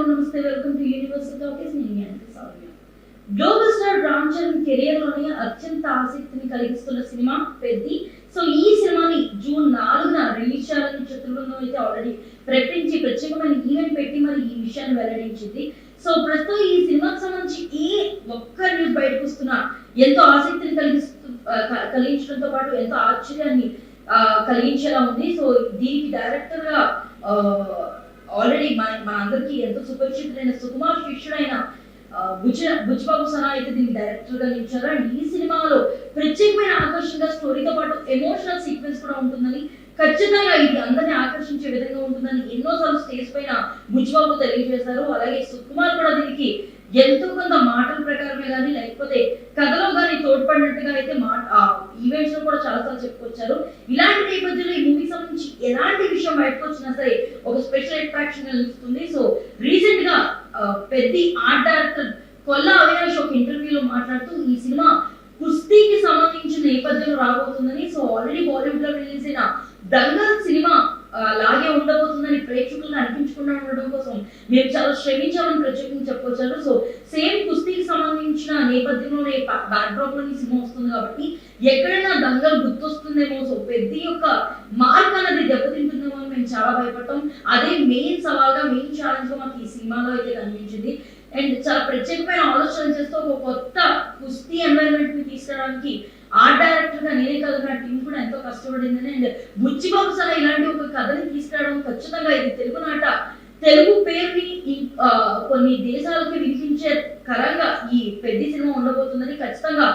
నమస్తే, welcome to universal talkies. నేను anchor Soumya. Global star Ram Charan career లోనే అత్యంత ఆసక్తిని కలిగిస్తున్న సినిమా పెద్ది. సో ఈ సినిమాని జూన్ 4న రిలీజ్ చేయాలని చిత్రబృందం అయితే ఆల్రెడీ ప్రకటించి ప్రత్యేకమైన ఈవెంట్ పెట్టి మరి ఈ విషయాన్ని వెల్లడించింది. సో ప్రస్తుతం ఈ సినిమాకి సంబంధించి ఒక్క న్యూస్ బయటకు వస్తున్నా ఎంతో ఆసక్తిని కలిగించడంతో పాటు ఎంతో ఆశ్చర్యాన్ని కలిగించేలా ఉంది. సో దీనికి డైరెక్టర్ గా ఆల్రెడీ మన అందరికి ఎంతో సుపరిచితులైన సుకుమార్ శిష్యుడైన బుజ్బాబు సనా అయితే దీనికి డైరెక్టర్ గా నిలిచారు. అండ్ ఈ సినిమాలో ప్రత్యేకమైన ఆకర్షణగా స్టోరీతో పాటు ఎమోషనల్ సీక్వెన్స్ కూడా ఉంటుందని, ఖచ్చితంగా ఇది అందరినీ ఆకర్షించే విధంగా ఉంటుందని ఎన్నోసార్లు స్టేజ్ పైన బుజ్బాబు తెలియజేశారు. అలాగే సుకుమార్ కూడా దీనికి ఎంతో కొంత మాటల ప్రకారమే కానీ లేకపోతే కథలో కానీ తోడ్పడినట్టుగా అయితే ఈవెంట్స్ లో కూడా చాలాసార్లు చెప్పుకొచ్చారు. ఇలాంటి నేపథ్యంలో ఈ మూవీ సంబంధించి ఎలాంటి విషయం బయటకు వచ్చినా సరే ఒక స్పెషల్ అట్రాక్షన్ నిలుస్తుంది. సో రీసెంట్ గా పెద్ద ఆర్ట్ డైరెక్టర్ కొల్లా అవినాష్ ఒక ఇంటర్వ్యూలో మాట్లాడుతూ ఈ సినిమా కుస్తీకి సంబంధించిన నేపథ్యంలో రాబోతుందని, సో ఆల్రెడీ బాలీవుడ్ లో రిలీజ్ అయిన దంగల్ సినిమా లాగే ఉండబోతుందని ప్రేక్షకులను అనిపించకుండా ఉండడం కోసం మేము చాలా శ్రమించామని ప్రత్యేకంగా చెప్పొచ్చారు. సో సేమ్ కుస్తీకి సంబంధించిన నేపథ్యంలోనే బ్యాక్డ్రాప్ లోని సినిమా వస్తుంది కాబట్టి ఎక్కడైనా దంగల్ గుర్తొస్తుందేమో, సో పెద్ద యొక్క మార్క్ అనేది దెబ్బతింటుందేమో అని మేము చాలా భయపడతాం. అదే మెయిన్ సవాల్గా మెయిన్ ఛాలెంజ్ గా మాకు ఈ సినిమాలో అయితే కనిపించింది. అండ్ చాలా ప్రత్యేకమైన ఆలోచన చేస్తూ ఒక కొత్త కుస్తీ ఎన్వైరన్మెంట్ ని తీసుకురావడానికి ఆర్ట్ డైరెక్టర్ గా నేనే కాదు నా టీం కూడా ఎంతో కష్టపడిందని. అండ్ బుచ్చిబాబు సలా ఇలాంటి ఒక కథని తీసుకురావడం ఖచ్చితంగా ఇది తెలుగు నాట తెలుగు పేరుని కొన్ని దేశాలకి వినిపించే కరంగా ఈ పెద్ద సినిమా ఉండబోతుందని, ఖచ్చితంగా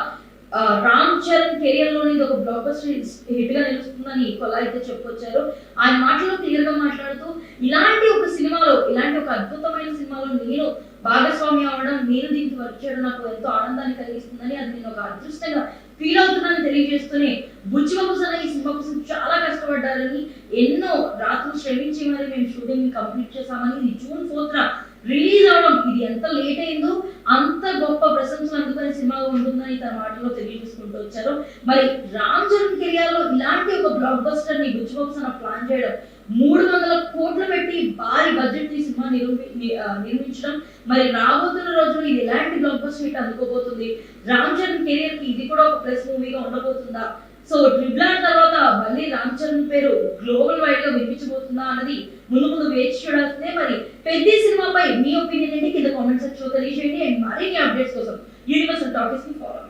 రామ్ చరణ్ కెరియర్ లోని ఇది ఒక బ్లాక్ బస్టర్ హిట్ గా నిలుస్తుందని కొల్లా అయితే చెప్పుకొచ్చారు. ఆయన మాటలో క్లియర్ గా మాట్లాడుతూ ఇలాంటి ఒక సినిమాలో, ఇలాంటి ఒక అద్భుతమైన సినిమాలో నేను భాగస్వామి అవ్వడం, నేను దీనికి వర్క్ చేయడం నాకు ఎంతో ఆనందాన్ని కలిగిస్తుందని, అది నేను ఒక అదృష్టంగా ఫీల్ అవుతున్నానని తెలియజేస్తూనే బుచ్చిబాబు సనా ఈ సినిమా కోసం చాలా కష్టపడ్డారని, ఎన్నో రాత్రులు శ్రమించి మరి మేము షూటింగ్ ని కంప్లీట్ చేసామని, ఇది జూన్ 4న రిలీజ్ అవడం ఇది ఎంత లేట్ అయిందో అంత గొప్ప ప్రశంసలు అందుకునే సినిమాగా ఉంటుందని తన మాటలో తెలియజేసుకుంటూ వచ్చారు. మరి రామ్ చరణ్ కెరియర్ లో ఇలాంటి ఒక బ్లాక్ బస్టర్ ని బుచ్చిబాబు సనా ప్లాన్ చేయడం, 300 కోట్లు పెట్టి భారీ బడ్జెట్ ఈ సినిమా నిర్మించడం, మరి రాబోతున్న రోజుల్లో ఇది ఎలాంటి బ్లాక్ బస్టర్ హిట్ అందుకోబోతుంది, రామ్ చరణ్ కెరియర్ కి ఇది కూడా ఒక ప్లస్ మూవీగా ఉండబోతుందా, సో ట్రిపుల్ ఆర్ తర్వాత మళ్ళీ రామ్ చరణ్ పేరు గ్లోబల్ వైడ్ గా వినిపించబోతుందా అన్నది ముందు వేచి చూడాల్సిందే. మరి పెద్ద సినిమాపై మీ ఒపీనియన్ ఏంటి కింద కామెంట్ సెక్షన్ లో తెలియజేయండి. అండ్ మరిన్ని అప్డేట్స్ కోసం యూనివర్సల్ టాకీస్ ని ఫాలో